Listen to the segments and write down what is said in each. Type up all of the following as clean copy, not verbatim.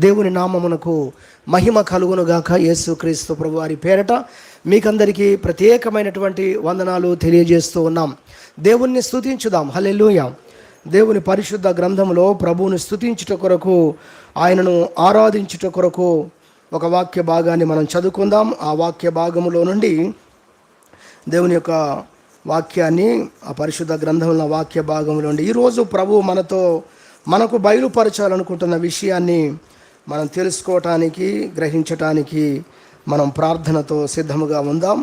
దేవుని నామమునకు మహిమ కలుగునుగాక. యేసుక్రీస్తు ప్రభు వారి పేరట మీకందరికీ ప్రత్యేకమైనటువంటి వందనాలు తెలియజేస్తూ ఉన్నాం. దేవుణ్ణి స్తుతించుదాం. హల్లెలూయా. దేవుని పరిశుద్ధ గ్రంథంలో ప్రభువుని స్తుతించుట కొరకు, ఆయనను ఆరాధించుట కొరకు ఒక వాక్య భాగాన్ని మనం చదువుకుందాం. ఆ వాక్య భాగములో నుండి దేవుని యొక్క వాక్యాన్ని, ఆ పరిశుద్ధ గ్రంథంలో వాక్య భాగంలో నుండి ఈరోజు ప్రభు మనకు బయలుపరచాలనుకుంటున్న విషయాన్ని మనం తెలుసుకోవటానికి, గ్రహించటానికి మనం ప్రార్థనతో సిద్ధముగా ఉందాం.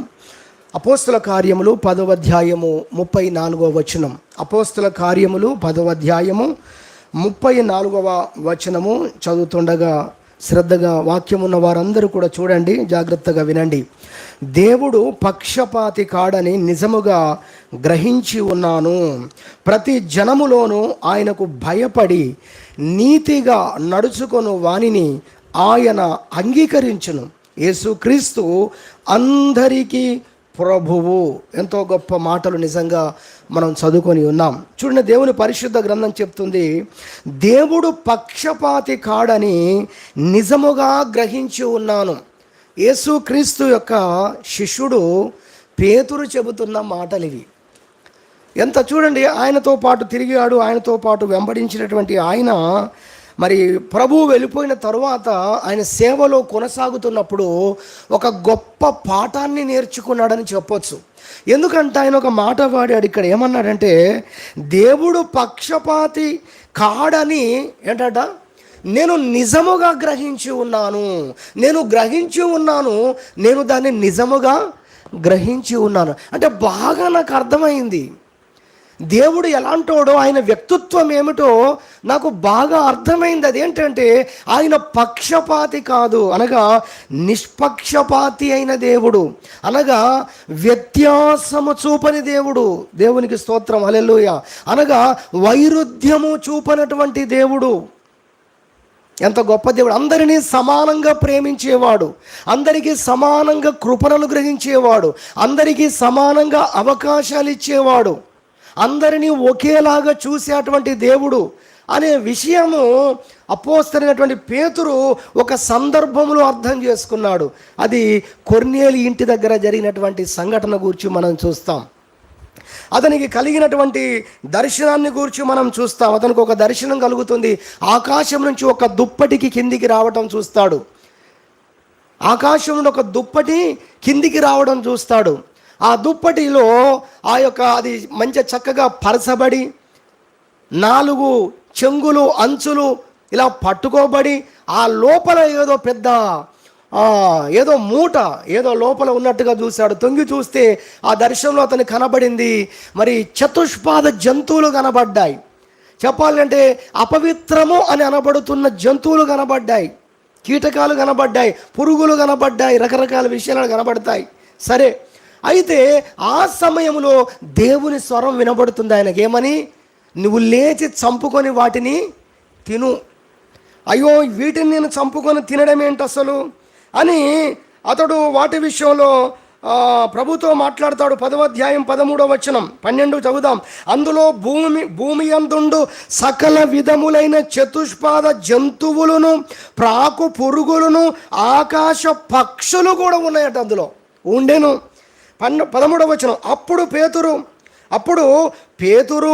అపోస్తుల కార్యములు 10వ అధ్యాయము 34వ వచనం. అపోస్తుల కార్యములు 10వ అధ్యాయము 34వ వచనము చదువుతుండగా శ్రద్ధగా వాక్యమున్న వారందరూ కూడా చూడండి, జాగ్రత్తగా వినండి. దేవుడు పక్షపాతి కాడని నిజముగా గ్రహించి ఉన్నాను. ప్రతి జనములోనూ ఆయనకు భయపడి నీతిగా నడుచుకొను వానిని ఆయన అంగీకరించును. యేసుక్రీస్తు అందరికీ ప్రభువు. ఎంతో గొప్ప మాటలు నిజంగా మనం చదువుకొని ఉన్నాం. చూడండి, దేవుని పరిశుద్ధ గ్రంథం చెప్తుంది, దేవుడు పక్షపాతి కాడని నిజముగా గ్రహించి ఉన్నాను. యేసుక్రీస్తు యొక్క శిష్యుడు పేతురు చెబుతున్న మాటలు ఇవి. ఎంత చూడండి, ఆయనతో పాటు తిరిగాడు, ఆయనతో పాటు వెంబడించినటువంటి ఆయన మరి ప్రభువు వెళ్ళిపోయిన తరువాత ఆయన సేవలో కొనసాగుతున్నప్పుడు ఒక గొప్ప పాఠాన్ని నేర్చుకున్నాడని చెప్పొచ్చు. ఎందుకంటే ఆయన ఒక మాట వాడాడు ఇక్కడ. ఏమన్నాడంటే, దేవుడు పక్షపాతి కాడని ఏంటంట, నేను నిజముగా గ్రహించి ఉన్నాను. నేను దాన్ని నిజముగా గ్రహించి ఉన్నాను అంటే బాగా నాకు అర్థమైంది. దేవుడు ఎలాంటోడో, ఆయన వ్యక్తిత్వం ఏమిటో నాకు బాగా అర్థమైంది. అదేంటంటే ఆయన పక్షపాతి కాదు, అనగా నిష్పక్షపాతి అయిన దేవుడు, అనగా వ్యత్యాసము చూపని దేవుడు. దేవునికి స్తోత్రం, హల్లెలూయా. అనగా వైరుధ్యము చూపనటువంటి దేవుడు. ఎంత గొప్ప దేవుడు! అందరినీ సమానంగా ప్రేమించేవాడు, అందరికీ సమానంగా కృపను అనుగ్రహించేవాడు, అందరికీ సమానంగా అవకాశాలు ఇచ్చేవాడు, అందరినీ ఒకేలాగా చూసేటువంటి దేవుడు అనే విషయము అపోస్తలుడైనటువంటి పేతురు ఒక సందర్భంలో అర్థం చేసుకున్నాడు. అది కొర్నేలి ఇంటి దగ్గర జరిగినటువంటి సంఘటన గురించి మనం చూస్తాం. అతనికి కలిగినటువంటి దర్శనాన్ని గురించి మనం చూస్తాం. అతనికి ఒక దర్శనం కలుగుతుంది. ఆకాశం నుంచి ఒక దుప్పటికి కిందికి రావడం చూస్తాడు. ఆకాశం నుండి ఒక దుప్పటి కిందికి రావడం చూస్తాడు. ఆ దుప్పటిలో అది మంచి చక్కగా పరచబడి 4 చెంగులు అంచులు ఇలా పట్టుకోబడి, ఆ లోపల ఏదో పెద్ద ఏదో మూట ఏదో లోపల ఉన్నట్టుగా చూశాడు. తొంగి చూస్తే ఆ దర్శనంలో అతనికి కనబడింది, మరి చతుష్పాద జంతువులు కనబడ్డాయి. చెప్పాలంటే అపవిత్రము అని అనబడుతున్న జంతువులు కనబడ్డాయి, కీటకాలు కనబడ్డాయి, పురుగులు కనబడ్డాయి, రకరకాల విషయాలు కనబడతాయి. సరే, అయితే ఆ సమయంలో దేవుని స్వరం వినబడుతుంది ఆయనకి. ఏమని? నువ్వు లేచి చంపుకొని వాటిని తిను. అయ్యో, వీటిని నేను చంపుకొని తినడం ఏంటి అసలు అని అతడు వాటి విషయంలో ప్రభుతో మాట్లాడతాడు. 10వ అధ్యాయం 13వ వచనం 12 చదువుదాం. అందులో భూమి అందుండు సకల విధములైన చతుష్పాద జంతువులను, ప్రాకు పురుగులను, ఆకాశ పక్షులు కూడా ఉన్నాయట అందులో ఉండెను. 13వ వచనం. అప్పుడు పేతురు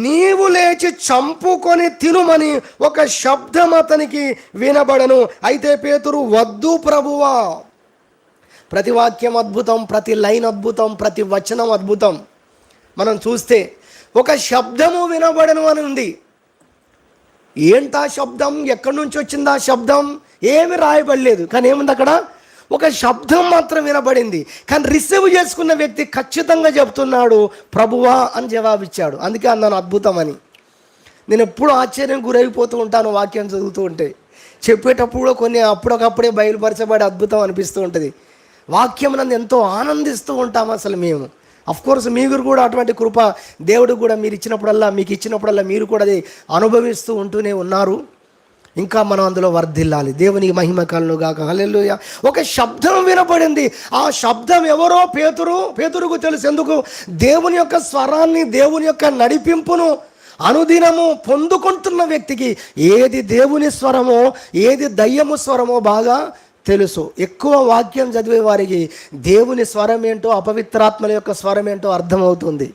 నీవు లేచి చంపుకొని తినుమని ఒక శబ్దం అతనికి వినబడను. అయితే పేతురు, వద్దు ప్రభువా. ప్రతి వాక్యం అద్భుతం, ప్రతి లైన్ అద్భుతం, ప్రతి వచనం అద్భుతం. మనం చూస్తే ఒక శబ్దము వినబడను అని ఉంది. ఏంటా శబ్దం? ఎక్కడి నుంచి వచ్చింది ఆ శబ్దం? ఏమి రాయబడలేదు, కానీ ఏముంది అక్కడ? ఒక శబ్దం మాత్రం వినబడింది. కానీ రిసీవ్ చేసుకున్న వ్యక్తి ఖచ్చితంగా చెప్తున్నాడు, ప్రభువా అని జవాబిచ్చాడు. అందుకే అన్నాను అద్భుతం అని. నేను ఎప్పుడు ఆశ్చర్యం గురైపోతూ ఉంటాను వాక్యం చదువుతూ ఉంటే. చెప్పేటప్పుడు కొన్ని అప్పుడొకప్పుడే బయలుపరచబడి అద్భుతం అనిపిస్తూ ఉంటుంది. వాక్యం నందు ఎంతో ఆనందిస్తూ ఉంటాం అసలు మేము. అఫ్కోర్స్ మీరు కూడా అటువంటి కృప దేవుడు కూడా మీకు ఇచ్చినప్పుడల్లా మీరు కూడా అది అనుభవిస్తూ ఉంటూనే ఉన్నారు. ఇంకా మనం అందులో వర్ధిల్లాలి. దేవునికి మహిమ కలుగును గాక. హల్లెలూయా. ఒక శబ్దం వినపడింది. ఆ శబ్దం ఎవరో? పేతురుకు తెలుసు. ఎందుకు? దేవుని యొక్క స్వరాన్ని, దేవుని యొక్క నడిపింపును అనుదినము పొందుకుంటున్న వ్యక్తికి ఏది దేవుని స్వరమో ఏది దయ్యము స్వరమో బాగా తెలుసు. ఎక్కువ వాక్యం చదివే వారికి దేవుని స్వరం ఏంటో అపవిత్రాత్మల యొక్క స్వరం ఏంటో అర్థమవుతుంది.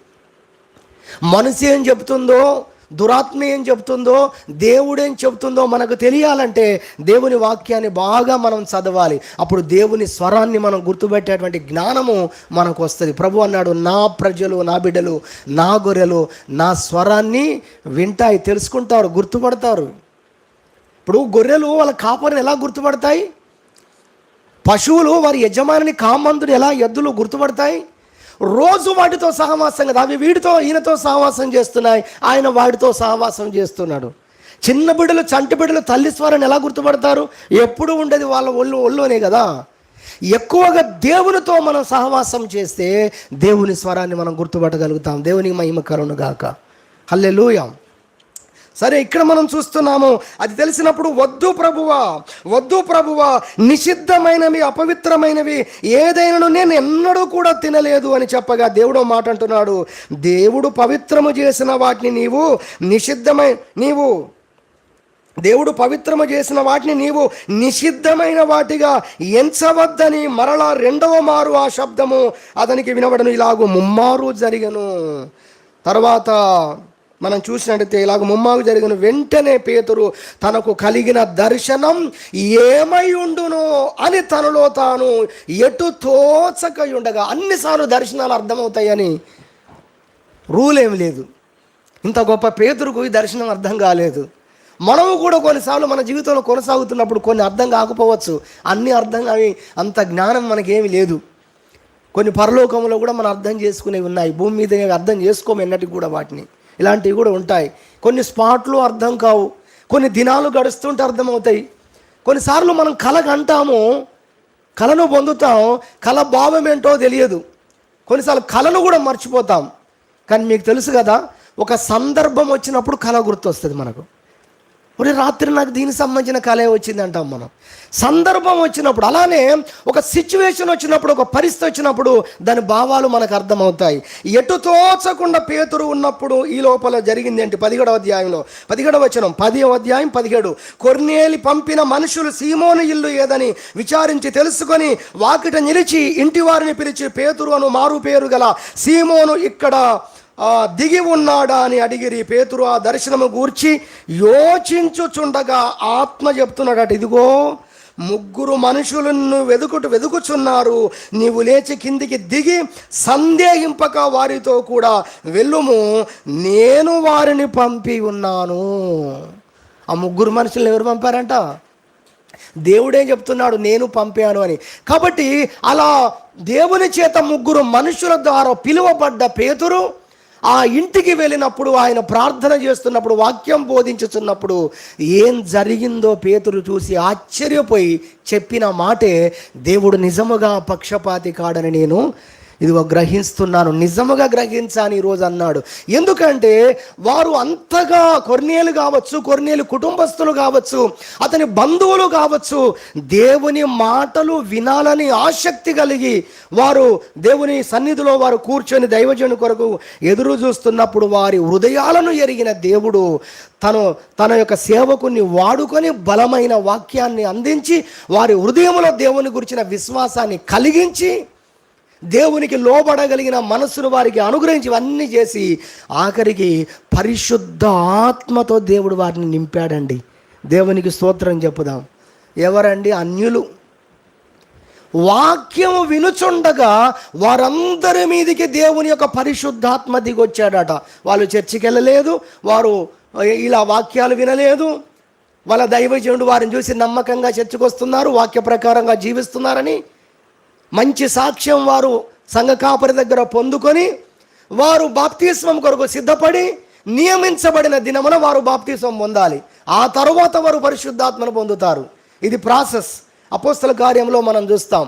మనసు ఏం చెప్తుందో, దురాత్మ ఏం చెప్తుందో, దేవుడేం చెప్తుందో మనకు తెలియాలంటే దేవుని వాక్యాన్ని బాగా మనం చదవాలి. అప్పుడు దేవుని స్వరాన్ని మనం గుర్తుపెట్టేటువంటి జ్ఞానము మనకు వస్తుంది. ప్రభు అన్నాడు, నా ప్రజలు, నా బిడ్డలు, నా గొర్రెలు నా స్వరాన్ని వింటాయి, తెలుసుకుంటారు, గుర్తుపడతారు. ఇప్పుడు గొర్రెలు వాళ్ళ కాపరిని ఎలా గుర్తుపడతాయి? పశువులు వారి యజమానిని కామందుని ఎలా ఎద్దులు గుర్తుపడతాయి? రోజు వాటితో సహవాసం కదా, అవి వీడితో ఈయనతో సహవాసం చేస్తున్నాయి, ఆయన వాడితో సహవాసం చేస్తున్నాడు. చిన్న బిడ్డలు, చంటి బిడ్డలు తల్లి స్వరాన్ని ఎలా గుర్తుపడతారు? ఎప్పుడు ఉండేది వాళ్ళ ఒళ్ళోనే కదా. ఎక్కువగా దేవునితో మనం సహవాసం చేస్తే దేవుని స్వరాన్ని మనం గుర్తుపట్టగలుగుతాం. దేవునికి మహిమ కలుగును గాక. హల్లెలూయా. సరే, ఇక్కడ మనం చూస్తున్నాము, అది తెలిసినప్పుడు వద్దు ప్రభువా, నిషిద్ధమైనవి అపవిత్రమైనవి ఏదైనా నేను ఎన్నడూ కూడా తినలేదు అని చెప్పగా దేవుడు మాట అంటున్నాడు, దేవుడు పవిత్రము చేసిన వాటిని దేవుడు పవిత్రము చేసిన వాటిని నీవు నిషిద్ధమైన వాటిగా ఎంచవద్దని మరలా రెండవ మారు ఆ శబ్దము అతనికి వినబడను, ఇలాగూ ముమ్మారు జరిగను. తర్వాత మనం చూసినట్టయితే ఇలాగ ముమ్మారు జరిగిన వెంటనే పేతురు తనకు కలిగిన దర్శనం ఏమై ఉండును అని తనలో తాను ఎటు తోచక ఉండగా, అన్నిసార్లు దర్శనాలు అర్థమవుతాయని రూల్ ఏమి లేదు. ఇంత గొప్ప పేతురుకు ఈ దర్శనం అర్థం కాలేదు. మనము కూడా కొన్నిసార్లు మన జీవితంలో కొనసాగుతున్నప్పుడు కొన్ని అర్థం కాకపోవచ్చు, అన్నీ అర్థం కావి, అంత జ్ఞానం మనకేమి లేదు. కొన్ని పరలోకంలో కూడా మనం అర్థం చేసుకునేవి ఉన్నాయి, భూమి మీద అర్థం చేసుకోము ఎన్నటికి కూడా వాటిని. ఇలాంటివి కూడా ఉంటాయి. కొన్ని స్పాట్లు అర్థం కావు, కొన్ని దినాలు గడుస్తుంటే అర్థమవుతాయి. కొన్నిసార్లు మనం కళ కంటాము, కళను పొందుతాం, కళ భావం ఏంటో తెలియదు. కొన్నిసార్లు కళను కూడా మర్చిపోతాం. కానీ మీకు తెలుసు కదా, ఒక సందర్భం వచ్చినప్పుడు కళ గుర్తొస్తుంది మనకు. ఒరే రాత్రి నాకు దీనికి సంబంధించిన కళే వచ్చింది అంటాం మనం. సందర్భం వచ్చినప్పుడు, అలానే ఒక సిచ్యువేషన్ వచ్చినప్పుడు, ఒక పరిస్థితి వచ్చినప్పుడు దాని భావాలు మనకు అర్థమవుతాయి. ఎటు తోచకుండా పేతురు ఉన్నప్పుడు ఈ లోపల జరిగింది ఏంటి? 17వ అధ్యాయంలో 17వ వచనం, 10వ అధ్యాయం 17. కొర్నేలి పంపిన మనుషులు సీమోను ఇల్లు ఏదని విచారించి తెలుసుకొని వాకిట నిలిచి ఇంటి వారిని పిలిచి, పేతురు అను మారు పేరు గల సీమోను ఇక్కడ దిగి ఉన్నాడా అని అడిగిరి. పేతురు ఆ దర్శనము గూర్చి యోచించుచుండగా ఆత్మ చెప్తున్నాడట, ఇదిగో 3 మనుషులను వెదుకుచున్నారు, నీవు లేచి కిందికి దిగి సందేహింపక వారితో కూడా వెళ్ళుము, నేను వారిని పంపి ఉన్నాను. ఆ 3 మనుషులను ఎవరు పంపారంట? దేవుడే చెప్తున్నాడు, నేను పంపాను అని. కాబట్టి అలా దేవుని చేత 3 మనుషుల ద్వారా పిలువబడ్డ పేతురు ఆ ఇంటికి వెళ్ళినప్పుడు, ఆయన ప్రార్థన చేస్తున్నప్పుడు, వాక్యం బోధించుతున్నప్పుడు ఏం జరిగిందో పేతురు చూసి ఆశ్చర్యపోయి చెప్పిన మాటే, దేవుడు నిజముగా పక్షపాతి కాడని నేను ఇదిగో గ్రహిస్తున్నాను, నిజముగా గ్రహించాను ఈరోజు అన్నాడు. ఎందుకంటే వారు అంతగా, కొర్నేలు కావచ్చు, కొర్నేలు కుటుంబస్తులు కావచ్చు, అతని బంధువులు కావచ్చు, దేవుని మాటలు వినాలని ఆసక్తి కలిగి వారు దేవుని సన్నిధిలో వారు కూర్చొని దైవజనుని కొరకు ఎదురు చూస్తున్నప్పుడు వారి హృదయాలను ఎరిగిన దేవుడు తన యొక్క సేవకుని వాడుకొని బలమైన వాక్యాన్ని అందించి వారి హృదయంలో దేవుని గురించిన విశ్వాసాన్ని కలిగించి దేవునికి లోబడగలిగిన మనస్సును వారికి అనుగ్రహించి ఇవన్నీ చేసి ఆఖరికి పరిశుద్ధ ఆత్మతో దేవుడు వారిని నింపాడండి. దేవునికి స్తోత్రం చెప్పుదాం. ఎవరండి? అన్యులు. వాక్యము వినుచుండగా వారందరి మీదకి దేవుని యొక్క పరిశుద్ధాత్మ దిగొచ్చాడట. వాళ్ళు చర్చికి వెళ్ళలేదు, వారు ఇలా వాక్యాలు వినలేదు, వాళ్ళ దైవజనుడు వారిని చూసి నమ్మకంగా చర్చకు వస్తున్నారు, వాక్య ప్రకారంగా జీవిస్తున్నారని మంచి సాక్ష్యం వారు సంఘ కాపరి దగ్గర పొందుకొని వారు బాప్తిస్మం కొరకు సిద్ధపడి నియమించబడిన దినమున వారు బాప్తిస్మం పొందాలి. ఆ తరువాత వారు పరిశుద్ధాత్మను పొందుతారు. ఇది ప్రాసెస్. అపోస్తల కార్యంలో మనం చూస్తాం,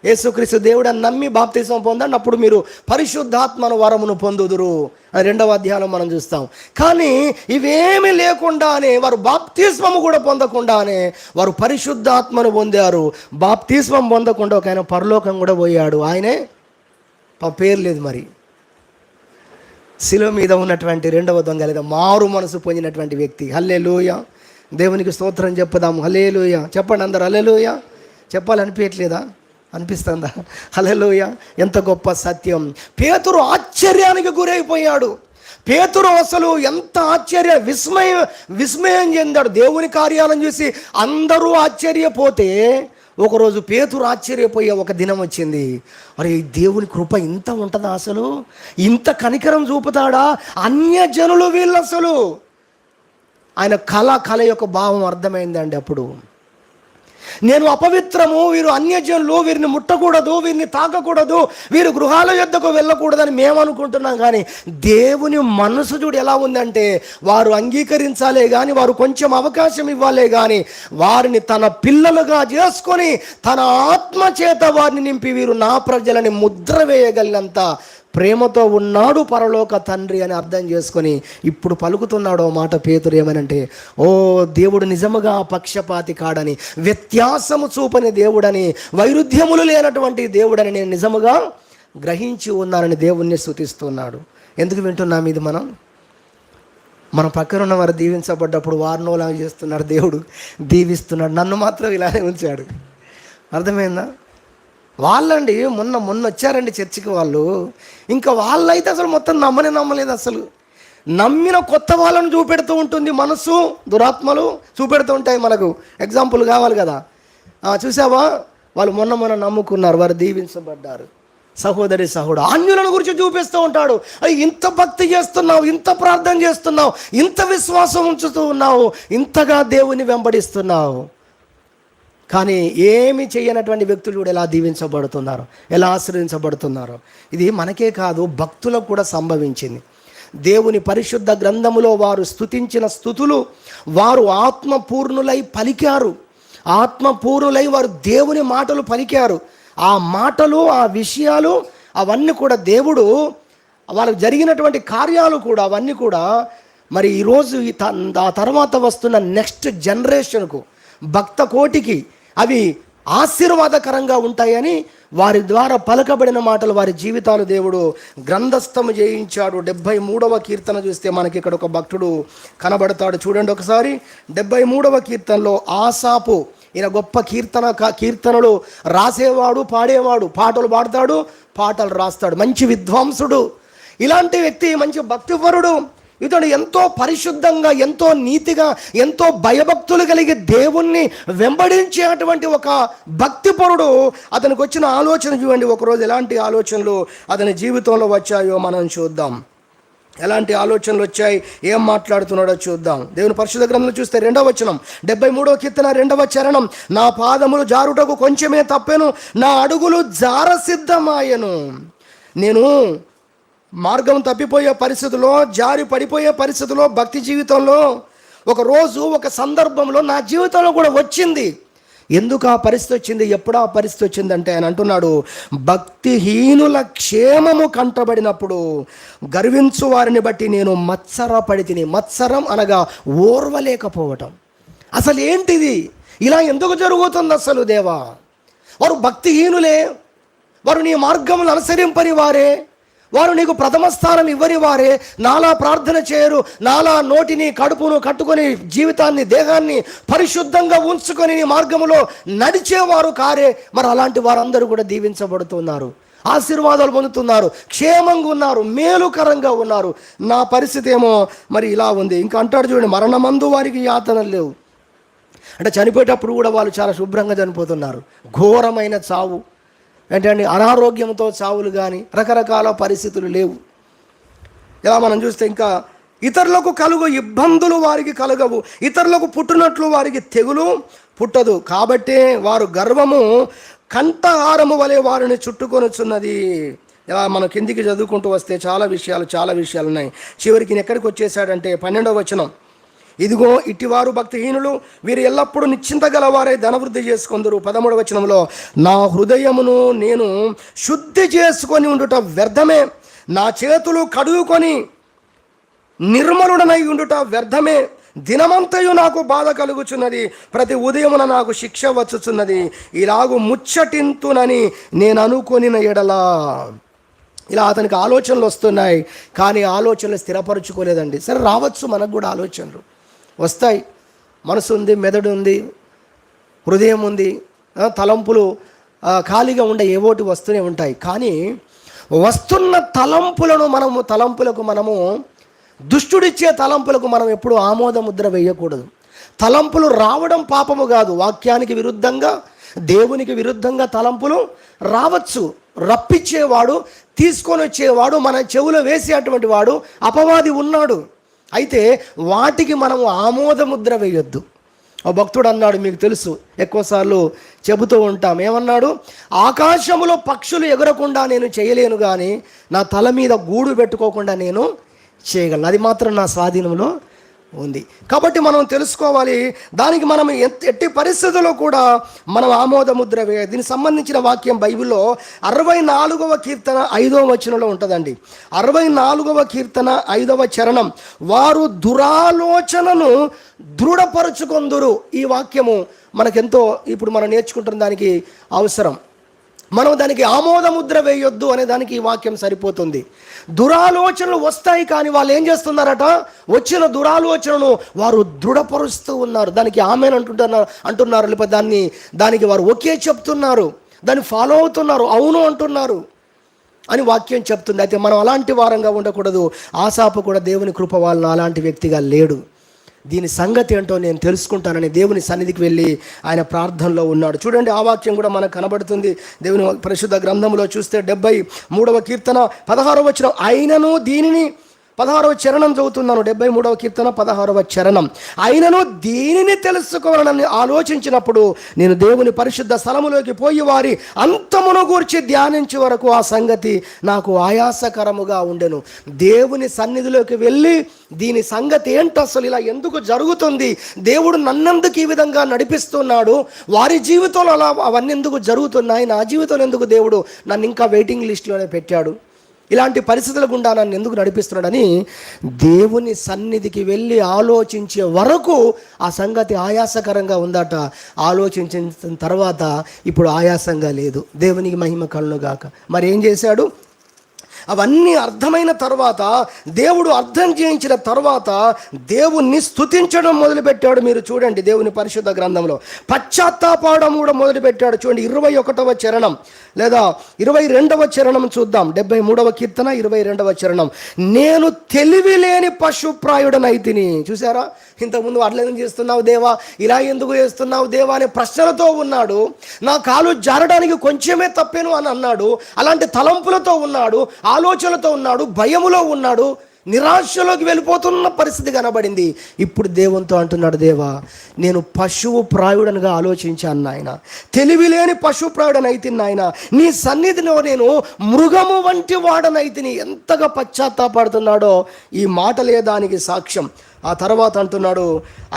యేసుక్రీస్తు దేవుడని నమ్మి బాప్తిస్మం పొందండి, అప్పుడు మీరు పరిశుద్ధాత్మను వరమును పొందుదురు అని 2వ అధ్యాయంలో మనం చూస్తాం. కానీ ఇవేమీ లేకుండానే వారు బాప్తిస్మము కూడా పొందకుండానే వారు పరిశుద్ధాత్మను పొందారు. బాప్తిస్మం పొందకుండా ఒక ఆయన పరలోకం కూడా పోయాడు. ఆయనే పేరు లేదు మరి. శిలువ మీద ఉన్నటువంటి రెండవ దొంగ లేదా మారు మనసు పొందినటువంటి వ్యక్తి. హల్లెలూయా, దేవునికి స్తోత్రం చెప్పుదాము. హల్లెలూయా చెప్పండి అందరు. హల్లెలూయా చెప్పాలనిపించట్లేదా? అనిపిస్తుందా? హల్లెలూయా, ఎంత గొప్ప సత్యం. పేతురు ఆశ్చర్యానికి గురైపోయాడు. పేతురు అసలు ఎంత విస్మయం చెందాడు. దేవుని కార్యాలను చూసి అందరూ ఆశ్చర్యపోతే ఒకరోజు పేతురు ఆశ్చర్యపోయే ఒక దినం వచ్చింది. అరే, దేవుని కృప ఇంత ఉంటుందా? అసలు ఇంత కనికరం చూపుతాడా? అన్యజనులు వీళ్ళు అసలు. ఆయన కళ యొక్క భావం అర్థమైందండి. అప్పుడు నేను అపవిత్రము, వీరు అన్యజనులు, వీరిని ముట్టకూడదు, వీరిని తాకకూడదు, వీరు గృహాల యొద్దకు వెళ్ళకూడదని మేము అనుకుంటున్నాం. కానీ దేవుని మనసు చూడు ఎలా ఉందంటే, వారు అంగీకరించాలే కానీ, వారు కొంచెం అవకాశం ఇవ్వాలే కానీ, వారిని తన పిల్లలుగా చేసుకొని తన ఆత్మ చేత వారిని నింపి వీరు నా ప్రజలని ముద్ర వేయగలిగినంత ప్రేమతో ఉన్నాడు పరలోక తండ్రి అని అర్థం చేసుకొని ఇప్పుడు పలుకుతున్నాడు మాట పేతురు. ఏమనంటే, ఓ దేవుడు నిజముగా పక్షపాతి కాడని, వ్యత్యాసము చూపని దేవుడని, వైరుధ్యములు లేనటువంటి దేవుడని నేను నిజముగా గ్రహించి ఉన్నానని దేవుణ్ణి స్తుతిస్తున్నాడు. ఎందుకు వింటున్నాం ఇది? మన పక్కన ఉన్న వారు దీవించబడ్డప్పుడు వారినోలా చేస్తున్నాడు దేవుడు, దీవిస్తున్నాడు. నన్ను మాత్రం ఇలానే ఉంచాడు. అర్థమైందా? వాళ్ళండి మొన్న వచ్చారండి చర్చికి వాళ్ళు. ఇంకా వాళ్ళైతే అసలు మొత్తం నమ్మలేదు. అసలు నమ్మిన కొత్త వాళ్ళను చూపెడుతూ ఉంటుంది మనసు. దురాత్మలు చూపెడుతూ ఉంటాయి. మనకు ఎగ్జాంపుల్ కావాలి కదా. చూసావా, వాళ్ళు మొన్న నమ్ముకున్నారు, వారు దీవించబడ్డారు. సహోదరి సహోదరుడు అన్యులను గురించి చూపిస్తూ ఉంటాడు. ఇంత భక్తి చేస్తున్నావు, ఇంత ప్రార్థన చేస్తున్నావు, ఇంత విశ్వాసం ఉంచుతూ ఉన్నావు, ఇంతగా దేవుని వెంబడిస్తున్నావు, కానీ ఏమి చేయనటువంటి వ్యక్తులు కూడా ఎలా దీవించబడుతున్నారు, ఎలా ఆశ్రయించబడుతున్నారు. ఇది మనకే కాదు, భక్తులకు కూడా సంభవించింది. దేవుని పరిశుద్ధ గ్రంథములో వారు స్తుతించిన స్తుతులు వారు ఆత్మపూర్ణులై పలికారు. ఆత్మపూర్ణులై వారు దేవుని మాటలు పలికారు. ఆ మాటలు, ఆ విషయాలు అవన్నీ కూడా దేవుడు, వాళ్ళకు జరిగినటువంటి కార్యాలు కూడా అవన్నీ కూడా మరి ఈరోజు ఆ తర్వాత వస్తున్న నెక్స్ట్ జనరేషన్కు, భక్త కోటికి అవి ఆశీర్వాదకరంగా ఉంటాయని వారి ద్వారా పలకబడిన మాటలు, వారి జీవితాలు దేవుడు గ్రంథస్థము చేయించాడు. 73వ కీర్తన చూస్తే మనకి ఇక్కడ ఒక భక్తుడు కనబడతాడు. చూడండి ఒకసారి. 73వ కీర్తనలో ఆసాపు, ఈయన గొప్ప కీర్తనలు రాసేవాడు, పాడేవాడు, పాటలు పాడతాడు, పాటలు రాస్తాడు, మంచి విద్వాంసుడు. ఇలాంటి వ్యక్తి మంచి భక్తిపరుడు. ఇతడు ఎంతో పరిశుద్ధంగా, ఎంతో నీతిగా, ఎంతో భయభక్తులు కలిగి దేవుణ్ణి వెంబడించేటువంటి ఒక భక్తిపరుడు. అతనికి వచ్చిన ఆలోచన చూడండి. ఒకరోజు ఎలాంటి ఆలోచనలు అతని జీవితంలో వచ్చాయో మనం చూద్దాం. ఎలాంటి ఆలోచనలు వచ్చాయి, ఏం మాట్లాడుతున్నాడో చూద్దాం. దేవుని పరిశుద్ధ గ్రంథంలో చూస్తే 2వ వచనం, 73వ కీర్తన 2వ చరణం. నా పాదములు జారుటకు కొంచెమే తప్పెను, నా అడుగులు జారసిద్ధమాయెను. నేను మార్గం తప్పిపోయే పరిస్థితుల్లో, జారి పడిపోయే పరిస్థితుల్లో, భక్తి జీవితంలో ఒకరోజు ఒక సందర్భంలో నా జీవితంలో కూడా వచ్చింది. ఎందుకు ఆ పరిస్థితి వచ్చింది, ఎప్పుడు ఆ పరిస్థితి వచ్చిందంటే ఆయన అంటున్నాడు, భక్తిహీనుల క్షేమము కంటబడినప్పుడు గర్వించు వారిని బట్టి నేను మత్సరపడి తిని. మత్సరం అనగా ఓర్వలేకపోవటం. అసలు ఏంటిది, ఇలా ఎందుకు జరుగుతుంది అసలు దేవా? వారు భక్తిహీనులే, వారు నీ మార్గములు అనుసరింపని వారే, వారు నీకు ప్రథమ స్థానం ఇవ్వని వారే, నాలా ప్రార్థన చేయరు, నాలా నోటిని కడుపును కట్టుకొని జీవితాన్ని, దేహాన్ని పరిశుద్ధంగా ఉంచుకొని నీ మార్గములో నడిచేవారు కారే. మరి అలాంటి వారందరూ కూడా దీవించబడుతున్నారు, ఆశీర్వాదాలు పొందుతున్నారు, క్షేమంగా ఉన్నారు, మేలుకరంగా ఉన్నారు. నా పరిస్థితి ఏమో మరి ఇలా ఉంది. ఇంకా అంటాడు చూడండి, మరణమందు వారికి యాతనలు లేవు. అంటే చనిపోయేటప్పుడు కూడా వాళ్ళు చాలా శుభ్రంగా చనిపోతున్నారు. ఘోరమైన చావు ఏంటంటే అనారోగ్యంతో చావులు కానీ రకరకాల పరిస్థితులు లేవు. ఇలా మనం చూస్తే ఇంకా ఇతరులకు కలుగు ఇబ్బందులు వారికి కలగవు, ఇతరులకు పుట్టినట్లు వారికి తెగులు పుట్టదు. కాబట్టే వారు గర్వము కంఠహారము వలె వారిని చుట్టుకొనుచున్నది. ఇలా మనం కిందికి చదువుకుంటూ వస్తే చాలా విషయాలు ఉన్నాయి. చివరికి ఎక్కడికి వచ్చేసాడంటే 12వ వచనం, ఇదిగో ఇటివారు భక్తిహీనులు, వీరు ఎల్లప్పుడూ నిశ్చింత గలవారై ధనవృద్ధి చేసుకొందురు. 13వ వచనంలో, నా హృదయమును నేను శుద్ధి చేసుకొని ఉండుట వ్యర్థమే, నా చేతులు కడుగుకొని నిర్మలుడనై ఉండుట వ్యర్థమే, దినమంతయు నాకు బాధ కలుగుచున్నది, ప్రతి ఉదయమున నాకు శిక్ష వచ్చుచున్నది, ఇలాగు ముచ్చటింతునని నేను అనుకొనిన ఎడలా. ఇలా అతనికి ఆలోచనలు వస్తున్నాయి, కానీ ఆలోచనలు స్థిరపరచుకోలేదండి. సరే, రావచ్చు, మనకు కూడా ఆలోచనలు వస్తాయి. మనసు ఉంది, మెదడు ఉంది, హృదయం ఉంది, తలంపులు ఖాళీగా ఉండే ఏవోటి వస్తూనే ఉంటాయి. కానీ వస్తున్న తలంపులకు మనము దుష్టుడిచ్చే తలంపులకు మనం ఎప్పుడు ఆమోద ముద్ర వేయకూడదు. తలంపులు రావడం పాపము కాదు. వాక్యానికి విరుద్ధంగా, దేవునికి విరుద్ధంగా తలంపులు రావచ్చు. రప్పించేవాడు, తీసుకొని వచ్చేవాడు, మన చెవులో వేసేటువంటి వాడు అపవాది ఉన్నాడు. అయితే వాటికి మనము ఆమోద ముద్ర వేయొద్దు. ఆ భక్తుడు అన్నాడు, మీకు తెలుసు, ఎక్కువసార్లు చెబుతూ ఉంటాం. ఏమన్నాడు? ఆకాశములో పక్షులు ఎగరకుండా నేను చేయలేను, కానీ నా తల మీద గూడు పెట్టుకోకుండా నేను చేయగలను. అది మాత్రం నా స్వాధీనంలో ఉంది. కాబట్టి మనం తెలుసుకోవాలి, దానికి మనం ఎట్టి పరిస్థితుల్లో కూడా మనం ఆమోద ముద్ర వేయాలి. దీనికి సంబంధించిన వాక్యం బైబిల్లో 64వ కీర్తన 5వ వచనంలో ఉంటుందండి. 64వ కీర్తన 5వ చరణం, వారు దురాలోచనను దృఢపరుచుకొందురు. ఈ వాక్యము మనకెంతో ఇప్పుడు మనం నేర్చుకుంటున్న దానికి అవసరం. మనం దానికి ఆమోద ముద్ర వేయొద్దు అనే దానికి ఈ వాక్యం సరిపోతుంది. దురాలోచనలు వస్తాయి, కానీ వాళ్ళు ఏం చేస్తున్నారట? వచ్చిన దురాలోచనను వారు దృఢపరుస్తూ ఉన్నారు. దానికి ఆమెన్ అంటున్నారు, లేకపోతే దానికి వారు ఓకే చెప్తున్నారు, దాన్ని ఫాలో అవుతున్నారు, అవును అంటున్నారు అని వాక్యం చెప్తుంది. అయితే మనం అలాంటి వారంగా ఉండకూడదు. ఆసాపు కూడా దేవుని కృప వలన అలాంటి వ్యక్తిగా లేడు. దీని సంగతి ఏంటో నేను తెలుసుకుంటానని దేవుని సన్నిధికి వెళ్ళి ఆయన ప్రార్థనలో ఉన్నాడు. చూడండి, ఆ వాక్యం కూడా మనకు కనబడుతుంది దేవుని పరిశుద్ధ గ్రంథంలో చూస్తే 73వ కీర్తన 16వ వచనం, అయినను దీనిని 16వ చరణం చదువుతున్నాను. 73వ కీర్తన 16వ చరణం, అయినను దీనిని తెలుసుకోవాలని ఆలోచించినప్పుడు నేను దేవుని పరిశుద్ధ స్థలములోకి పోయి వారి అంతమును గూర్చి ధ్యానించే వరకు ఆ సంగతి నాకు ఆయాసకరముగా ఉండెను. దేవుని సన్నిధిలోకి వెళ్ళి దీని సంగతి ఏంటి, అసలు ఇలా ఎందుకు జరుగుతుంది, దేవుడు నన్నెందుకు ఈ విధంగా నడిపిస్తున్నాడు, వారి జీవితంలో అలా అవన్నీ ఎందుకు జరుగుతున్నాయి, నా జీవితంలో ఎందుకు దేవుడు నన్ను ఇంకా వెయిటింగ్ లిస్టులోనే పెట్టాడు, ఇలాంటి పరిస్థితుల గుండా నన్ను ఎందుకు నడిపిస్తున్నాడని దేవుని సన్నిధికి వెళ్ళి ఆలోచించే వరకు ఆ సంగతి ఆయాసకరంగా ఉందట. ఆలోచించిన తర్వాత ఇప్పుడు ఆయాసంగా లేదు. దేవునికి మహిమ కలుగుగాక. మరి ఏం చేశాడు? అవన్నీ అర్థమైన తర్వాత, దేవుడు అర్థం చేయించిన తర్వాత దేవుణ్ణి స్తుతించడం మొదలుపెట్టాడు. మీరు చూడండి దేవుని పరిశుద్ధ గ్రంథంలో పశ్చాత్తాపడం కూడా మొదలుపెట్టాడు. చూడండి 21వ చరణం లేదా 22వ చరణం చూద్దాం. 73వ కీర్తన 22వ చరణం, నేను తెలివి లేని పశుప్రాయుడనైతిని. చూసారా, ఇంతకుముందు అట్లెందుకు చేస్తున్నావు దేవా, ఇలా ఎందుకు చేస్తున్నావు దేవా అనే ప్రశ్నలతో ఉన్నాడు. నా కాలు జారడానికి కొంచెమే తప్పేను అని అన్నాడు. అలాంటి తలంపులతో ఉన్నాడు, ఆలోచనలతో ఉన్నాడు, భయములో ఉన్నాడు, నిరాశలోకి వెళ్ళిపోతున్న పరిస్థితి కనబడింది. ఇప్పుడు దేవునితో అంటున్నాడు, దేవా నేను పశువు ప్రాయుడనిగా ఆలోచించాను నాయన, తెలివి లేని పశువు ప్రాయుడనైతే నాయన, నీ సన్నిధిలో నేను మృగము వంటి వాడనైతిని. ఎంతగా పశ్చాత్తాపడుతున్నాడో ఈ మాటలే దానికి సాక్ష్యం. ఆ తర్వాత అంటున్నాడు,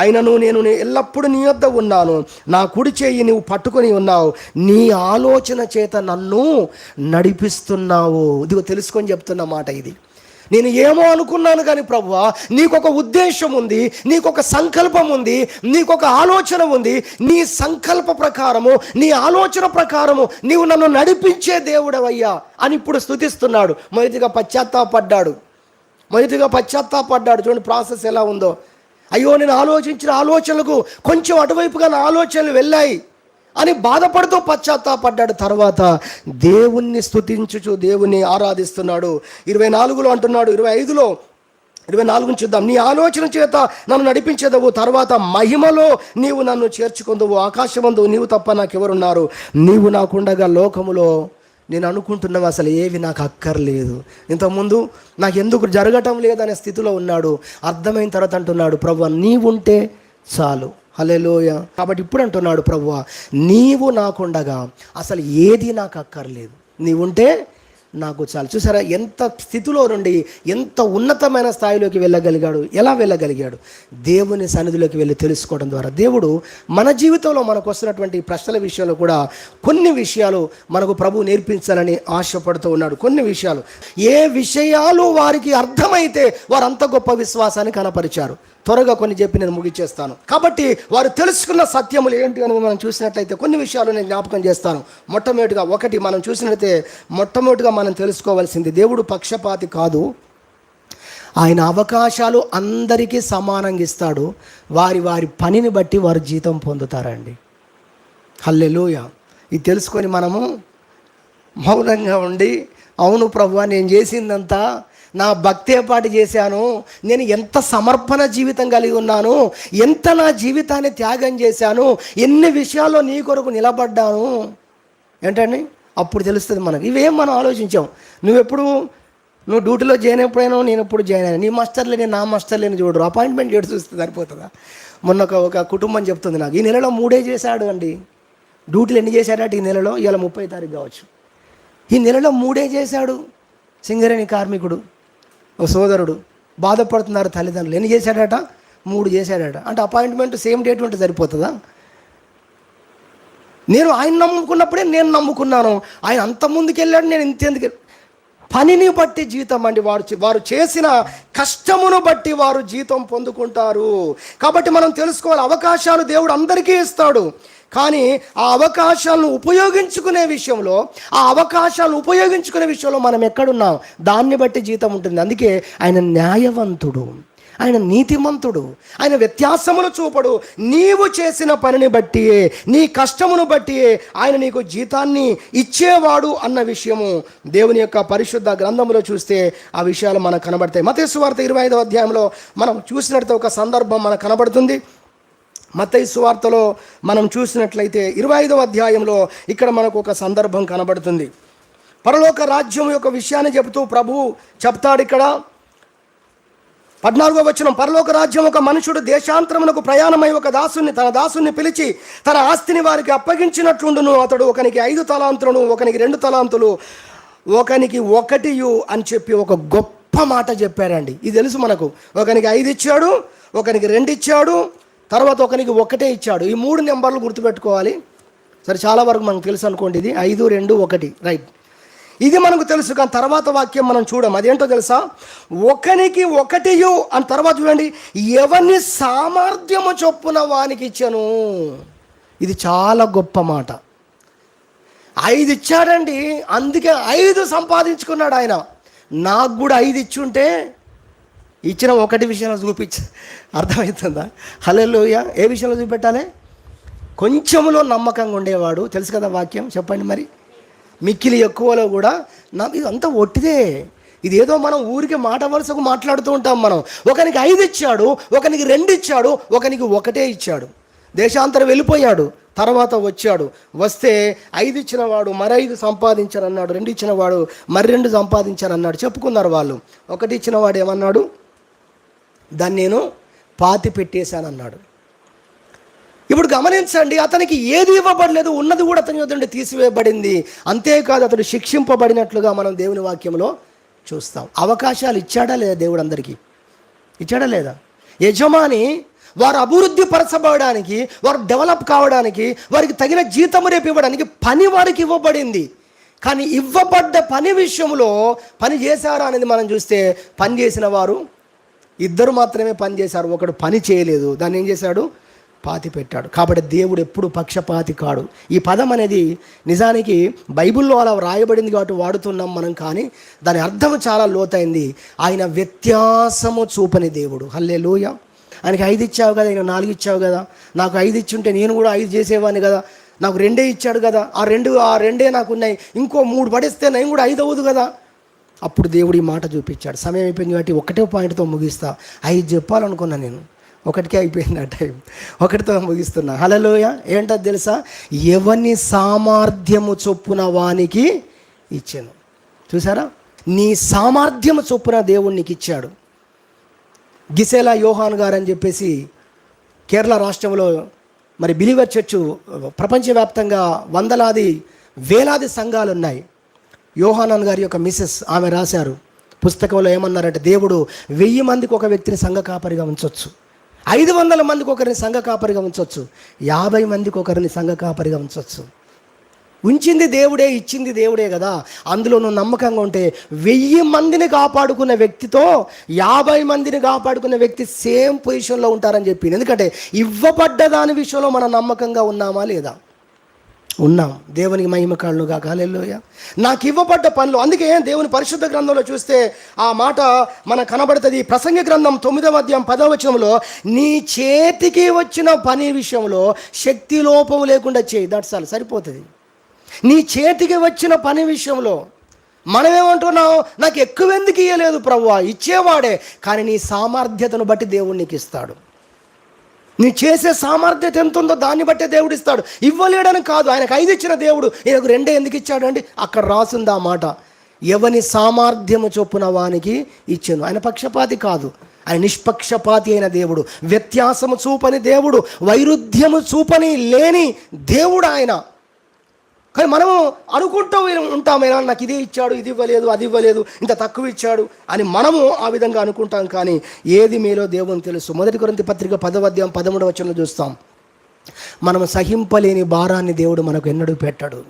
అయినను నేను ఎల్లప్పుడూ నీ వద్ద ఉన్నాను, నా కుడి చేయి నువ్వు పట్టుకొని ఉన్నావు, నీ ఆలోచన చేత నన్ను నడిపిస్తున్నావు. ఇదిగో తెలుసుకొని చెప్తున్న మాట ఇది. నేను ఏమో అనుకున్నాను కానీ ప్రభువా, నీకొక ఉద్దేశం ఉంది, నీకొక సంకల్పం ఉంది, నీకొక ఆలోచన ఉంది. నీ సంకల్ప ప్రకారము, నీ ఆలోచన ప్రకారము నీవు నన్ను నడిపించే దేవుడవయ్యా అని ఇప్పుడు స్తుతిస్తున్నాడు. మొదటిగా పశ్చాత్తాపడ్డాడు. చూడండి ప్రాసెస్ ఎలా ఉందో. అయ్యో, నేను ఆలోచించిన ఆలోచనలకు కొంచెం అటువైపుగా నా ఆలోచనలు వెళ్ళాయి అని బాధపడుతూ పశ్చాత్తాపడ్డాడు. తర్వాత దేవుణ్ణి స్తుతించుచు దేవుణ్ణి ఆరాధిస్తున్నాడు. 24లో అంటున్నాడు, 25లో 24 చూద్దాం, నీ ఆలోచన చేత నన్ను నడిపించేదవు, తర్వాత మహిమలో నీవు నన్ను చేర్చుకుందువు, ఆకాశమందు నీవు తప్ప నాకెవరున్నారు, నీవు నాకుండగా లోకములో నేను అనుకుంటున్నావు అసలు ఏవి నాకు అక్కర్లేదు, ఇంతకుముందు నాకు ఎందుకు జరగటం లేదనే స్థితిలో ఉన్నాడు. అర్థమైన తర్వాత అంటున్నాడు, ప్రభువా నీవుంటే చాలు. హల్లెలూయా. కాబట్టి ఇప్పుడు అంటున్నాడు, ప్రభువా నీవు నాకుండగా అసలు ఏది నాకు అక్కర్లేదు, నీవుంటే నాకు చాలు. చూసారా ఎంత స్థితిలో నుండి ఎంత ఉన్నతమైన స్థాయిలోకి వెళ్ళగలిగాడు. ఎలా వెళ్ళగలిగాడు? దేవుని సన్నిధిలోకి వెళ్ళి తెలుసుకోవడం ద్వారా. దేవుడు మన జీవితంలో మనకు వస్తున్నటువంటి ప్రశ్నల విషయంలో కూడా కొన్ని విషయాలు మనకు ప్రభు నేర్పించాలని ఆశపడుతూ ఉన్నాడు. కొన్ని విషయాలు, ఏ విషయాలు వారికి అర్థమైతే వారు అంత గొప్ప విశ్వాసాన్ని కనపరిచారు. త్వరగా కొన్ని చెప్పి నేను ముగిచేస్తాను. కాబట్టి వారు తెలుసుకున్న సత్యములు ఏంటి అని మనం చూసినట్లయితే కొన్ని విషయాలు నేను జ్ఞాపకం చేస్తాను. మొట్టమొదటిగా మనం చూసినట్లయితే మొట్టమొదటిగా మనం తెలుసుకోవాల్సింది, దేవుడు పక్షపాతి కాదు. ఆయన అవకాశాలు అందరికీ సమానంగా ఇస్తాడు. వారి వారి పనిని బట్టి వారు జీతం పొందుతారండి. హల్లెలూయా. ఇది తెలుసుకొని మనము మౌనంగా ఉండి, అవును ప్రభువా, నేను చేసిందంతా నా భక్తేపాటి చేశాను, నేను ఎంత సమర్పణ జీవితం కలిగి ఉన్నాను, ఎంత నా జీవితాన్ని త్యాగం చేశాను, ఎన్ని విషయాల్లో నీ కొరకు నిలబడ్డాను ఏంటండి, అప్పుడు తెలుస్తుంది మనకు. ఇవేం మనం ఆలోచించాం. నువ్వు డ్యూటీలో జాయిన్ అయిపోయినావు, నేను ఎప్పుడు జాయిన్ అయ్యాను, నీ మాస్టర్ లేని నా మాస్టర్ లేని చూడరు, అపాయింట్మెంట్ డేట్ చూస్తే సరిపోతుందా? మొన్న ఒక కుటుంబం చెప్తుంది నాకు, ఈ నెలలో 3 చేశాడు అండి. డ్యూటీలు ఎన్ని చేశాడట ఈ నెలలో? ఇవాళ 30 తారీఖు కావచ్చు. ఈ నెలలో 3 చేశాడు. సింగరేణి కార్మికుడు, ఓ సోదరుడు బాధపడుతున్నారు తల్లిదండ్రులు. ఎన్ని చేశాడట? 3 చేశాడట. అంటే అపాయింట్మెంట్ సేమ్ డేట్ ఉంటే సరిపోతుందా? నేను ఆయన నమ్ముకున్నప్పుడే నేను నమ్ముకున్నాను, ఆయన అంత ముందుకు వెళ్ళాడు, నేను ఇంతెందుకు? పనిని బట్టి జీతం అండి. వారు చేసిన కష్టమును బట్టి వారు జీతం పొందుకుంటారు. కాబట్టి మనం తెలుసుకోవాలి, అవకాశాలు దేవుడు అందరికీ ఇస్తాడు. కానీ ఆ అవకాశాలను ఉపయోగించుకునే విషయంలో మనం ఎక్కడున్నాం, దాన్ని బట్టి జీతం ఉంటుంది. అందుకే ఆయన న్యాయవంతుడు, ఆయన నీతిమంతుడు, ఆయన వ్యత్యాసములు చూపడు. నీవు చేసిన పనిని బట్టి, నీ కష్టమును బట్టి ఆయన నీకు జీతాన్ని ఇచ్చేవాడు అన్న విషయము దేవుని యొక్క పరిశుద్ధ గ్రంథంలో చూస్తే ఆ విషయాలు మనకు కనబడతాయి. మత్తయి సువార్త 25వ అధ్యాయంలో మనం చూసినట్లయితే ఒక సందర్భం మనకు కనబడుతుంది. మత్తయి సువార్తలో మనం చూసినట్లయితే 25వ అధ్యాయంలో ఇక్కడ మనకు ఒక సందర్భం కనబడుతుంది. పరలోక రాజ్యం యొక్క విషయాన్ని చెబుతూ ప్రభువు చెప్తాడు. ఇక్కడ 14వ వచనం, పరలోక రాజ్యం ఒక మనుషుడు దేశాంతరమునకు ప్రయాణమై తన దాసుని పిలిచి తన ఆస్తిని వారికి అప్పగించినట్లుండును. అతడు ఒకనికి 5 తలాంతులను, ఒకనికి 2 తలాంతులు, ఒకనికి 1 అని చెప్పి ఒక గొప్ప మాట చెప్పారండి. ఇది తెలుసు మనకు. ఒకనికి 5 ఇచ్చాడు, ఒకనికి 2 ఇచ్చాడు, తర్వాత ఒకనికి 1 ఇచ్చాడు. ఈ 3 నెంబర్లు గుర్తుపెట్టుకోవాలి. సరే, చాలా వరకు మనకు తెలుసు అనుకోండి. ఇది 5, 2, 1, రైట్. ఇది మనకు తెలుసు. కానీ తర్వాత వాక్యం మనం చూడం. అదేంటో తెలుసా? ఒకనికి 1 అని తర్వాత చూడండి, ఎవరిని సామర్థ్యము చొప్పున వానికి ఇచ్చాను. ఇది చాలా గొప్ప మాట. 5 ఇచ్చాడండి, అందుకే 5 సంపాదించుకున్నాడు ఆయన. నాకు కూడా 5 ఇచ్చుంటే ఇచ్చిన 1 విషయంలో చూపించ, అర్థమవుతుందా? హల్లెలూయా. ఏ విషయంలో చూపెట్టాలి? కొంచెంలో నమ్మకంగా ఉండేవాడు. తెలుసు కదా వాక్యం, చెప్పండి మరి. మిక్కిలి ఎక్కువలో కూడా ఇది అంతా ఒట్టిదే. ఇదేదో మనం ఊరికి మాట వరుసకు మాట్లాడుతూ ఉంటాం మనం. ఒకనికి 5 ఇచ్చాడు, ఒకనికి 2 ఇచ్చాడు, ఒకనికి 1 ఇచ్చాడు. దేశాంతరం వెళ్ళిపోయాడు, తర్వాత వచ్చాడు. వస్తే 5 ఇచ్చిన వాడు మరి 5 సంపాదించారన్నాడు, 2 ఇచ్చిన వాడు మరి 2 సంపాదించారన్నాడు. చెప్పుకున్నారు వాళ్ళు. 1 ఇచ్చిన వాడు ఏమన్నాడు? దాన్ని నేను పాతి పెట్టేశానన్నాడు. ఇప్పుడు గమనించండి, అతనికి ఏది ఇవ్వబడలేదు, ఉన్నది కూడా అతని యొద్ద నుండి తీసివేయబడింది. అంతేకాదు, అతడు శిక్షింపబడినట్లుగా మనం దేవుని వాక్యంలో చూస్తాం. అవకాశాలు ఇచ్చాడా లేదా దేవుడు? అందరికీ ఇచ్చాడా లేదా? యజమాని వారు అభివృద్ధి పరచబడడానికి, వారు డెవలప్ కావడానికి, వారికి తగిన జీతము రేపు ఇవ్వడానికి పని వారికి ఇవ్వబడింది. కానీ ఇవ్వబడ్డ పని విషయంలో పని చేశారా అనేది మనం చూస్తే, పని చేసిన వారు 2 మాత్రమే పని చేశారు, ఒకడు పని చేయలేదు. దాన్ని ఏం చేశాడు? పాతి పెట్టాడు. కాబట్టి దేవుడు ఎప్పుడు పక్షపాతి కాడు. ఈ పదం అనేది నిజానికి బైబిల్లో అలా వ్రాయబడింది కాబట్టి వాడుతున్నాం మనం, కానీ దాని అర్థం చాలా లోతైంది. ఆయన వ్యత్యాసము చూపని దేవుడు. హల్లెలూయా. ఆయనకి 5 ఇచ్చావు కదా, ఆయన 4 ఇచ్చావు కదా, నాకు 5 ఇచ్చుంటే నేను కూడా 5 చేసేవాడిని కదా, నాకు 2 ఇచ్చాడు కదా, ఆ 2 నాకు ఉన్నాయి, ఇంకో 3 పడిస్తే నేను కూడా 5 అవ్వదు కదా. అప్పుడు దేవుడు ఈ మాట చూపించాడు. సమయం అయిపోయింది కాబట్టి 1 పాయింట్తో ముగిస్తా. 5 చెప్పాలనుకున్నా నేను, 1కే అయిపోయింది ఆ టైం. 1తో ముగిస్తున్నా. హల్లెలూయా. ఏంటో తెలుసా? ఎవని సామర్థ్యము చొప్పున వానికి ఇచ్చాను. చూసారా? నీ సామర్థ్యము చొప్పున దేవుడు నీకు ఇచ్చాడు. గిసెలా యోహాన్ గారు అని చెప్పేసి కేరళ రాష్ట్రంలో మరి బిలీవర్ చర్చ్ ప్రపంచవ్యాప్తంగా వందలాది వేలాది సంఘాలు ఉన్నాయి. యోహానాన్ గారి యొక్క మిసెస్ ఆమె రాశారు పుస్తకంలో. ఏమన్నారంటే, దేవుడు 1000 మందికి ఒక వ్యక్తిని సంఘ కాపరిగా ఉంచవచ్చు, 500 మందికి ఒకరిని సంఘ కాపరిగా ఉంచవచ్చు, 50 మందికి ఒకరిని సంఘ కాపరిగా ఉంచవచ్చు. ఉంచింది దేవుడే, ఇచ్చింది దేవుడే కదా. అందులో నువ్వు నమ్మకంగా ఉంటే 1000 మందిని కాపాడుకున్న వ్యక్తితో 50 మందిని కాపాడుకున్న వ్యక్తి సేమ్ పొజిషన్లో ఉంటారని చెప్పింది. ఎందుకంటే ఇవ్వబడ్డ దాని విషయంలో మనం నమ్మకంగా ఉన్నామా లేదా? ఉన్నాం. దేవునికి మహిమ కలుగునుగాక. హల్లెలూయా. నాకు ఇవ్వబడ్డ పనులు, అందుకే దేవుని పరిశుద్ధ గ్రంథంలో చూస్తే ఆ మాట మనకు కనబడుతుంది. ప్రసంగి గ్రంథం 9వ అధ్యాయం 10వ వచనంలో, నీ చేతికి వచ్చిన పని విషయంలో శక్తి లోపం లేకుండా చేయి. దట్స్ ఆల్, సరిపోతుంది. నీ చేతికి వచ్చిన పని విషయంలో మనమేమంటున్నాం, నాకు ఎక్కువ ఎందుకు ఇయ్యలేదు ప్రభువా, ఇచ్చేవాడే, కానీ నీ సామర్థ్యతను బట్టి దేవుడు నీకు ఇస్తాడు. నీ చేసే సామర్థ్యత ఎంత ఉందో దాన్ని బట్టే దేవుడు ఇస్తాడు. ఇవ్వలేడని కాదు, ఆయనకు 5 ఇచ్చిన దేవుడు ఈయనకు 2 ఎందుకు ఇచ్చాడు? అక్కడ రాసింది ఆ మాట, ఎవని సామర్థ్యము చొప్పున వానికి ఇచ్చాను. ఆయన పక్షపాతి కాదు, ఆయన నిష్పక్షపాతి అయిన దేవుడు, వ్యత్యాసము చూపని దేవుడు, వైరుధ్యము చూపని లేని దేవుడు ఆయన. కానీ మనము అనుకుంటూ ఉంటామైనా, నాకు ఇది ఇచ్చాడు, ఇది ఇవ్వలేదు, అది ఇవ్వలేదు, ఇంత తక్కువ ఇచ్చాడు అని మనము ఆ విధంగా అనుకుంటాం. కానీ ఏది మేలో దేవుని తెలుసు. 1 కొరింథీ పత్రిక 10వ అధ్యాయం 13వ వచనంలో చూస్తాం, మనము సహింపలేని భారాన్ని దేవుడు మనకు ఎన్నడూ పెట్టాడు.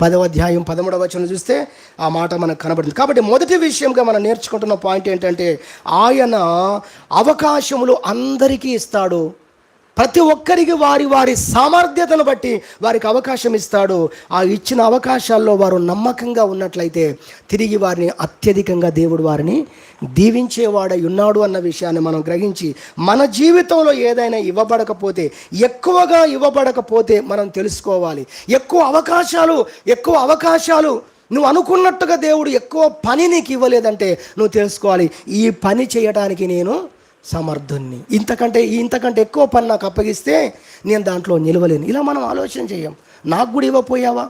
10వ అధ్యాయం 13వ వచనం చూస్తే ఆ మాట మనకు కనబడుతుంది. కాబట్టి మొదటి విషయంగా మనం నేర్చుకుంటున్న పాయింట్ ఏంటంటే, ఆయన అవకాశములు అందరికీ ఇస్తాడు. ప్రతి ఒక్కరికి వారి వారి సామర్థ్యతను బట్టి వారికి అవకాశం ఇస్తాడు. ఆ ఇచ్చిన అవకాశాల్లో వారు నమ్మకంగా ఉన్నట్లయితే తిరిగి వారిని అత్యధికంగా దేవుడు వారిని దీవించేవాడై ఉన్నాడు అన్న విషయాన్ని మనం గ్రహించి, మన జీవితంలో ఏదైనా ఇవ్వబడకపోతే, ఎక్కువగా ఇవ్వబడకపోతే మనం తెలుసుకోవాలి. ఎక్కువ అవకాశాలు నువ్వు అనుకున్నట్టుగా దేవుడు ఎక్కువ పని నీకు ఇవ్వలేదంటే నువ్వు తెలుసుకోవాలి, ఈ పని చేయడానికి నేను సమర్థుణ్ణి, ఇంతకంటే ఎక్కువ పని నాకు అప్పగిస్తే నేను దాంట్లో నిలవలేను. ఇలా మనం ఆలోచన చేయం. నాకు కూడా ఇవ్వపోయావా?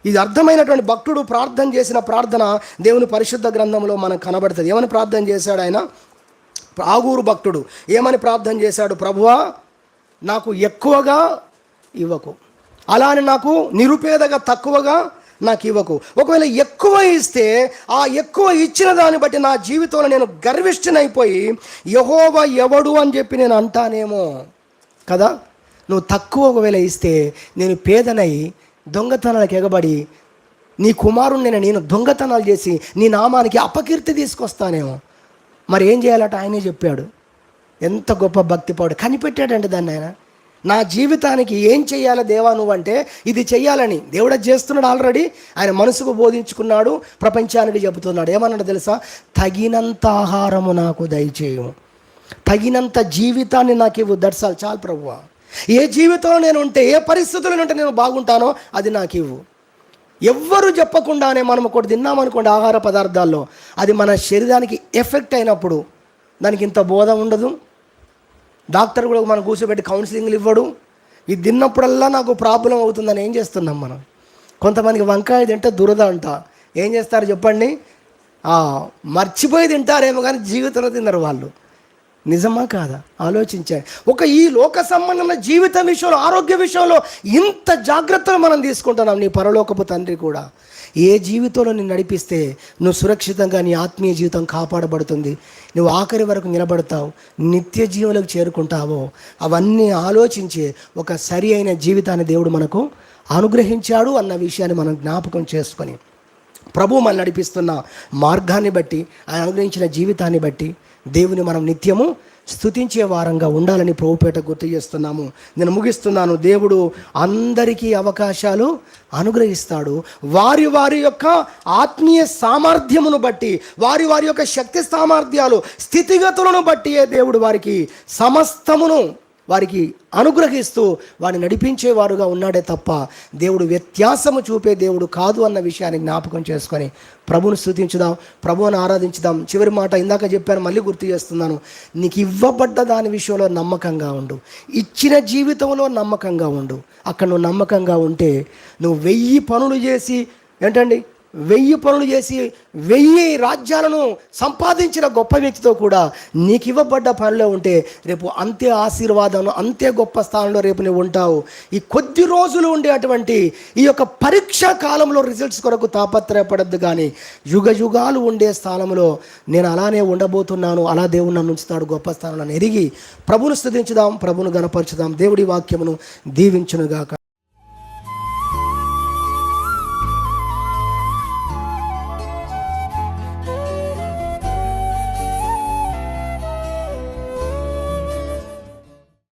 ఇది అర్థమైనటువంటి భక్తుడు ప్రార్థన చేసిన ప్రార్థన దేవుని పరిశుద్ధ గ్రంథంలో మనకు కనబడుతుంది. ఏమని ప్రార్థన చేశాడు ఆయన? ఆగూరు భక్తుడు ఏమని ప్రార్థన చేశాడు? ప్రభువా, నాకు ఎక్కువగా ఇవ్వకు, అలానే నాకు నిరుపేదగా తక్కువగా నాకు ఇవ్వకు. ఒకవేళ ఎక్కువ ఇస్తే ఆ ఎక్కువ ఇచ్చిన దాన్ని బట్టి నా జీవితంలో నేను గర్విష్ఠనైపోయి యెహోవా ఎవడు అని చెప్పి నేను అంటానేమో కదా. నువ్వు తక్కువ ఒకవేళ ఇస్తే నేను పేదనై దొంగతనాలకు ఎగబడి నీ కుమారుణ్ణి నేను దొంగతనాలు చేసి నీ నామానికి అపకీర్తి తీసుకొస్తానేమో. మరి ఏం చేయాలట? ఆయనే చెప్పాడు. ఎంత గొప్ప భక్తిపడు కనిపెట్టాడంటే దాన్ని ఆయన. నా జీవితానికి ఏం చెయ్యాలి దేవా నువ్వంటే ఇది చెయ్యాలని దేవుడు చేస్తున్నాడు. ఆల్రెడీ ఆయన మనసుకు బోధించుకున్నాడు, ప్రపంచానికి చెబుతున్నాడు. ఏమన్నాడు తెలుసా? తగినంత ఆహారము నాకు దయచేయము, తగినంత జీవితాన్ని నాకు ఇవ్వు. దట్స్ ఆల్, చాలు ప్రభువా. ఏ జీవితంలో నేను ఉంటే, ఏ పరిస్థితుల్లో ఉంటే నేను బాగుంటానో అది నాకు ఇవ్వు. ఎవ్వరు చెప్పకుండానే మనం ఒకటి తిన్నామనుకోండి ఆహార పదార్థాల్లో, అది మన శరీరానికి ఎఫెక్ట్ అయినప్పుడు దానికి ఇంత బోధ ఉండదు. డాక్టర్ కూడా మనం కూర్చోబెట్టి కౌన్సిలింగ్లు ఇవ్వడు. ఇది తిన్నప్పుడల్లా నాకు ప్రాబ్లం అవుతుందని ఏం చేస్తున్నాం మనం? కొంతమందికి వంకాయ తింటే దురద అంట. ఏం చేస్తారు చెప్పండి? మర్చిపోయి తింటారేమో కానీ జీవితంలో తిన్నారు వాళ్ళు. నిజమా కాదా? ఆలోచించాలి. ఈ లోక సంబంధమైన జీవిత విషయంలో, ఆరోగ్య విషయంలో ఇంత జాగ్రత్తలు మనం తీసుకుంటున్నాం. నీ పరలోకపు తండ్రి కూడా ఏ జీవితంలో నిన్ను నడిపిస్తే నువ్వు సురక్షితంగా నీ ఆత్మీయ జీవితం కాపాడబడుతుంది, నువ్వు ఆఖరి వరకు నిలబడతావు, నిత్య జీవులకు చేరుకుంటావో అవన్నీ ఆలోచించే ఒక సరి అయిన జీవితాన్ని దేవుడు మనకు అనుగ్రహించాడు అన్న విషయాన్ని మనం జ్ఞాపకం చేసుకొని, ప్రభువు మనల్ని నడిపిస్తున్న మార్గాన్ని బట్టి, ఆయన అనుగ్రహించిన జీవితాన్ని బట్టి దేవుని మనం నిత్యము స్తుతించే వారంగా ఉండాలని ప్రభుపేట గుర్తు చేస్తున్నాము. నేను ముగిస్తున్నాను. దేవుడు అందరికీ అవకాశాలు అనుగ్రహిస్తాడు. వారి వారి యొక్క ఆత్మీయ సామర్థ్యమును బట్టి, వారి వారి యొక్క శక్తి సామర్థ్యాలు, స్థితిగతులను బట్టి దేవుడు వారికి సమస్తమును వారికి అనుగ్రహిస్తూ వారిని నడిపించేవారుగా ఉన్నాడే తప్ప దేవుడు వ్యత్యాసము చూపే దేవుడు కాదు అన్న విషయాన్ని జ్ఞాపకం చేసుకొని ప్రభువును స్తుతించుదాం, ప్రభువును ఆరాధించుదాం. చివరి మాట ఇందాక చెప్పాను, మళ్ళీ గుర్తు చేస్తున్నాను. నీకు ఇవ్వబడ్డ దాని విషయంలో నమ్మకంగా ఉండు, ఇచ్చిన జీవితంలో నమ్మకంగా ఉండు. అక్కడ నువ్వు నమ్మకంగా ఉంటే నువ్వు 1000 పనులు చేసి 1000 రాజ్యాలను సంపాదించిన గొప్ప వ్యక్తితో కూడా నీకు ఇవ్వబడ్డ పనిలో ఉంటే రేపు అంతే ఆశీర్వాదం, అంతే గొప్ప స్థానంలో రేపు నువ్వు ఉంటావు. ఈ కొద్ది రోజులు ఉండే అటువంటి ఈ యొక్క పరీక్షా కాలంలో రిజల్ట్స్ కొరకు తాపత్రయపడద్దు, కానీ యుగ యుగాలు ఉండే స్థానంలో నేను అలానే ఉండబోతున్నాను, అలా దేవుడు నన్ను ఉంచుతాడు గొప్ప స్థానంలో ఎరిగి ప్రభువును స్తుతించుదాం, ప్రభువును గణపరచుదాం. దేవుడి వాక్యమును దీవించునుగాక.